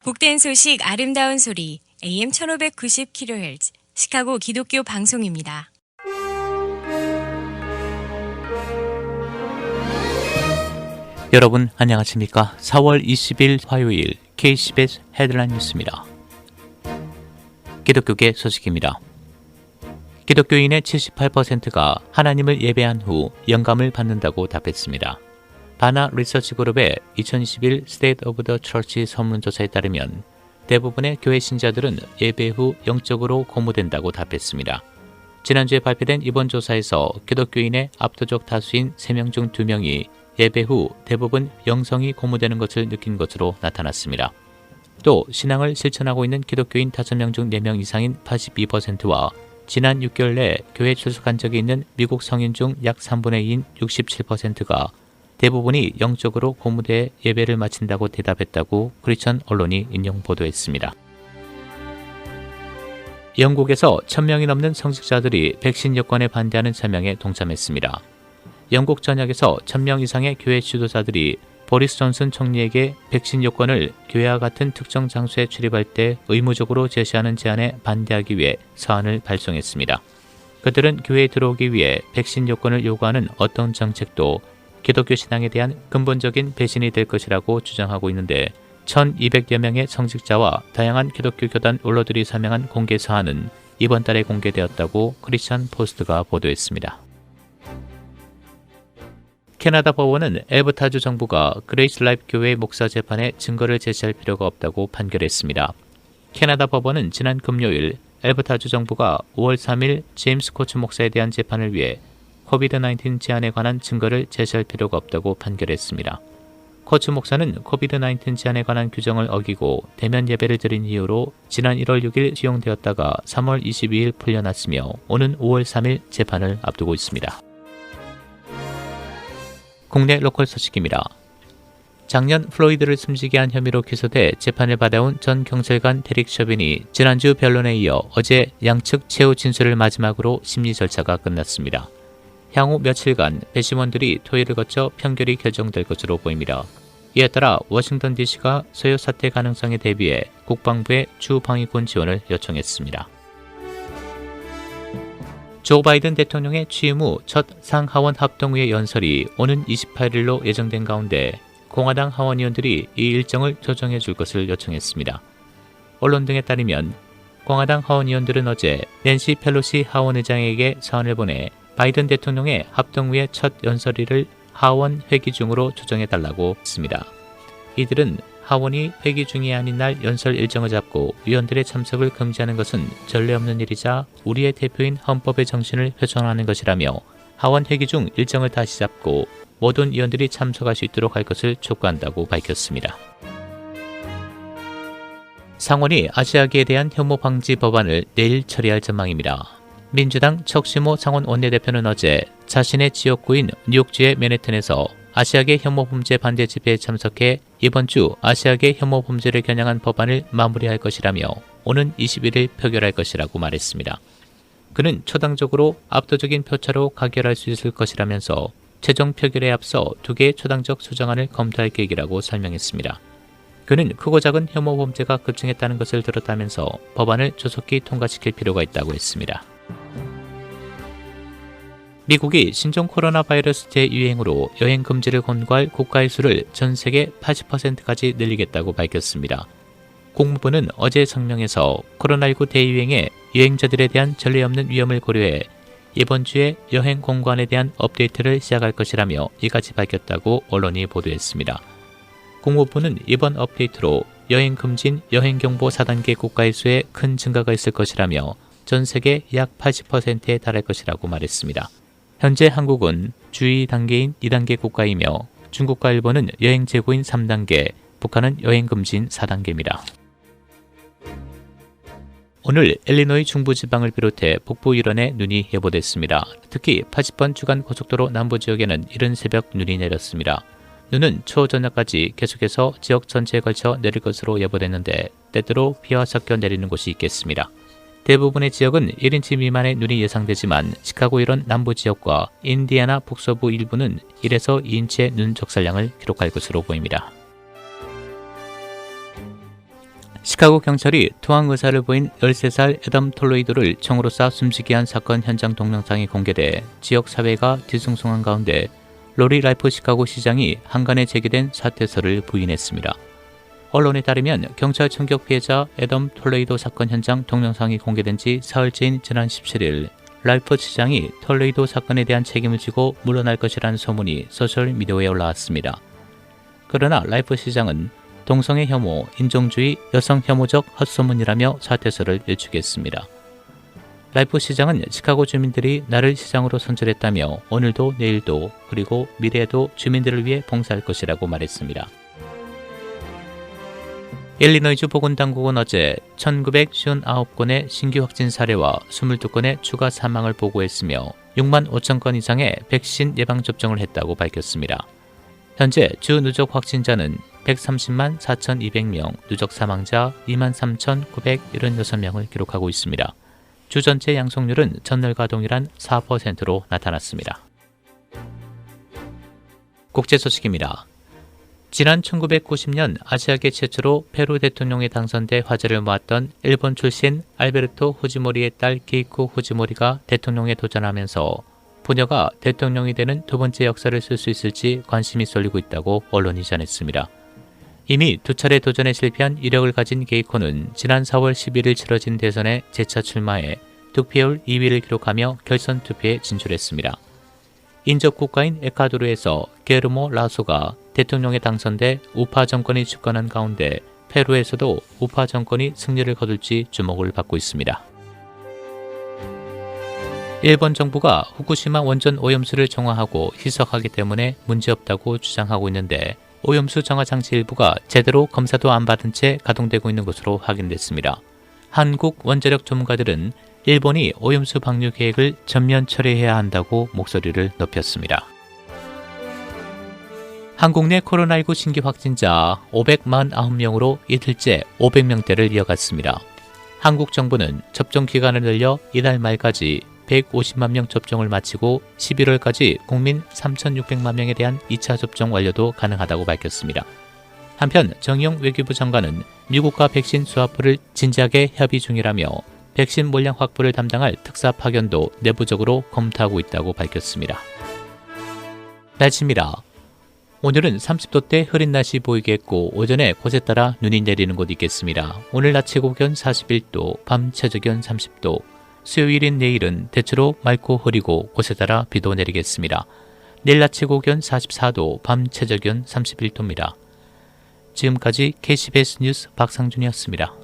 복된 소식 아름다운 소리 AM 1590kHz 시카고 기독교 방송입니다. 여러분 안녕하십니까? 4월 20일 화요일 KCBS 헤드라인 뉴스입니다. 기독교계 소식입니다. 기독교인의 78%가 하나님을 예배한 후 영감을 받는다고 답했습니다. 바나 리서치 그룹의 2021 State of the Church 설문조사에 따르면 대부분의 교회 신자들은 예배 후 영적으로 고무된다고 답했습니다. 지난주에 발표된 이번 조사에서 기독교인의 압도적 다수인 3명 중 2명이 예배 후 대부분 영성이 고무되는 것을 느낀 것으로 나타났습니다. 또 신앙을 실천하고 있는 기독교인 5명 중 4명 이상인 82%와 지난 6개월 내 교회 출석한 적이 있는 미국 성인 중 약 3분의 2인 67%가 대부분이 영적으로 고무돼 예배를 마친다고 대답했다고 크리스천 언론이 인용 보도했습니다. 영국에서 1000명이 넘는 성직자들이 백신 여권에 반대하는 서명에 동참했습니다. 영국 전역에서 1000명 이상의 교회 지도자들이 보리스 존슨 총리에게 백신 여권을 교회와 같은 특정 장소에 출입할 때 의무적으로 제시하는 제안에 반대하기 위해 서한을 발송했습니다. 그들은 교회에 들어오기 위해 백신 여권을 요구하는 어떤 정책도 기독교 신앙에 대한 근본적인 배신이 될 것이라고 주장하고 있는데 1200여 명의 성직자와 다양한 기독교 교단 원로들이 서명한 공개 서한은 이번 달에 공개되었다고 크리스천 포스트가 보도했습니다. 캐나다 법원은 엘버타주 정부가 그레이스 라이프 교회 목사 재판에 증거를 제시할 필요가 없다고 판결했습니다. 캐나다 법원은 지난 금요일 엘버타주 정부가 5월 3일 제임스 코츠 목사에 대한 재판을 위해 코비드-19 제한에 관한 증거를 제시할 필요가 없다고 판결했습니다. 코츠 목사는 코비드-19 제한에 관한 규정을 어기고 대면 예배를 드린 이유로 지난 1월 6일 지용되었다가 3월 22일 풀려났으며 오는 5월 3일 재판을 앞두고 있습니다. 국내 로컬 소식입니다. 작년 플로이드를 숨지게 한 혐의로 기소돼 재판을 받아온 전 경찰관 데릭 셔빈이 지난주 변론에 이어 어제 양측 최후 진술을 마지막으로 심리 절차가 끝났습니다. 향후 며칠간 배심원들이 토의를 거쳐 판결이 결정될 것으로 보입니다. 이에 따라 워싱턴 DC가 소요 사태 가능성에 대비해 국방부에 주 방위군 지원을 요청했습니다. 조 바이든 대통령의 취임 후 첫 상하원 합동의회 연설이 오는 28일로 예정된 가운데 공화당 하원의원들이 이 일정을 조정해 줄 것을 요청했습니다. 언론 등에 따르면 공화당 하원의원들은 어제 낸시 펠로시 하원의장에게 서한을 보내 바이든 대통령의 합동의회 첫 연설일을 하원 회기 중으로 조정해달라고 했습니다. 이들은 하원이 회기 중이 아닌 날 연설 일정을 잡고 위원들의 참석을 금지하는 것은 전례 없는 일이자 우리의 대표인 헌법의 정신을 훼손하는 것이라며 하원 회기 중 일정을 다시 잡고 모든 위원들이 참석할 수 있도록 할 것을 촉구한다고 밝혔습니다. 상원이 아시아계에 대한 혐오 방지 법안을 내일 처리할 전망입니다. 민주당 척시모 상원 원내대표는 어제 자신의 지역구인 뉴욕주의 맨해튼에서 아시아계 혐오 범죄 반대 집회에 참석해 이번 주 아시아계 혐오 범죄를 겨냥한 법안을 마무리할 것이라며 오는 21일 표결할 것이라고 말했습니다. 그는 초당적으로 압도적인 표차로 가결할 수 있을 것이라면서 최종 표결에 앞서 2개의 초당적 수정안을 검토할 계획이라고 설명했습니다. 그는 크고 작은 혐오 범죄가 급증했다는 것을 들었다면서 법안을 조속히 통과시킬 필요가 있다고 했습니다. 미국이 신종 코로나 바이러스 재유행으로 여행 금지를 권고할 국가의 수를 전 세계 80%까지 늘리겠다고 밝혔습니다. 국무부는 어제 성명에서 코로나19 대유행에 여행자들에 대한 전례 없는 위험을 고려해 이번 주에 여행 공관에 대한 업데이트를 시작할 것이라며 이같이 밝혔다고 언론이 보도했습니다. 국무부는 이번 업데이트로 여행 금지인 여행경보 4단계 국가의 수에 큰 증가가 있을 것이라며 전 세계 약 80%에 달할 것이라고 말했습니다. 현재 한국은 주의 단계인 2단계 국가이며 중국과 일본은 여행 제고인 3단계, 북한은 여행 금지인 4단계입니다. 오늘 일리노이 중부지방을 비롯해 북부 일원에 눈이 예보됐습니다. 특히 80번 주간 고속도로 남부 지역에는 이른 새벽 눈이 내렸습니다. 눈은 초저녁까지 계속해서 지역 전체에 걸쳐 내릴 것으로 예보됐는데 때때로 비와 섞여 내리는 곳이 있겠습니다. 대부분의 지역은 1인치 미만의 눈이 예상되지만 시카고 일원 남부 지역과 인디애나 북서부 일부는 1에서 2인치의 눈 적설량을 기록할 것으로 보입니다. 시카고 경찰이 투항 의사를 보인 13살 애덤 톨로이도를 총으로 쏴 숨지게 한 사건 현장 동영상이 공개돼 지역 사회가 뒤숭숭한 가운데 로리 라이프 시카고 시장이 한간에 제기된 사퇴서를 부인했습니다. 언론에 따르면 경찰 총격 피해자 애덤 톨레이도 사건 현장 동영상이 공개된 지 사흘째인 지난 17일 라이프 시장이 톨레이도 사건에 대한 책임을 지고 물러날 것이라는 소문이 소셜미디어에 올라왔습니다. 그러나 라이프 시장은 동성애 혐오, 인종주의, 여성 혐오적 헛소문이라며 사퇴서를 일축했습니다. 라이프 시장은 시카고 주민들이 나를 시장으로 선출했다며 오늘도 내일도 그리고 미래에도 주민들을 위해 봉사할 것이라고 말했습니다. 일리노이주 보건당국은 어제 1959건의 신규 확진 사례와 22건의 추가 사망을 보고했으며 6만 5천 건 이상의 백신 예방접종을 했다고 밝혔습니다. 현재 주 누적 확진자는 130만 4,200명, 누적 사망자 2만 3,976명을 기록하고 있습니다. 주 전체 양성률은 전날과 동일한 4%로 나타났습니다. 국제 소식입니다. 지난 1990년 아시아계 최초로 페루 대통령에 당선돼 화제를 모았던 일본 출신 알베르토 후지모리의 딸 게이코 후지모리가 대통령에 도전하면서 부녀가 대통령이 되는 두 번째 역사를 쓸 수 있을지 관심이 쏠리고 있다고 언론이 전했습니다. 이미 두 차례 도전에 실패한 이력을 가진 게이코는 지난 4월 11일 치러진 대선에 재차 출마해 득표율 2위를 기록하며 결선 투표에 진출했습니다. 인접 국가인 에콰도르에서 게르모 라소가 대통령에 당선돼 우파 정권이 집권한 가운데 페루에서도 우파 정권이 승리를 거둘지 주목을 받고 있습니다. 일본 정부가 후쿠시마 원전 오염수를 정화하고 희석하기 때문에 문제없다고 주장하고 있는데 오염수 정화 장치 일부가 제대로 검사도 안 받은 채 가동되고 있는 것으로 확인됐습니다. 한국 원자력 전문가들은 일본이 오염수 방류 계획을 전면 처리해야 한다고 목소리를 높였습니다. 한국 내 코로나19 신규 확진자 549명으로 이틀째 500명대를 이어갔습니다. 한국 정부는 접종 기간을 늘려 이달 말까지 150만 명 접종을 마치고 11월까지 국민 3,600만 명에 대한 2차 접종 완료도 가능하다고 밝혔습니다. 한편 정의용 외교부 장관은 미국과 백신 스와프를 진지하게 협의 중이라며 백신 물량 확보를 담당할 특사 파견도 내부적으로 검토하고 있다고 밝혔습니다. 날씨입니다. 오늘은 30도대 흐린 날씨 보이겠고 오전에 곳에 따라 눈이 내리는 곳이 있겠습니다. 오늘 낮 최고 기온 41도, 밤 최저 기온 30도, 수요일인 내일은 대체로 맑고 흐리고 곳에 따라 비도 내리겠습니다. 내일 낮 최고 기온 44도, 밤 최저 기온 31도입니다. 지금까지 KCBS 뉴스 박상준이었습니다.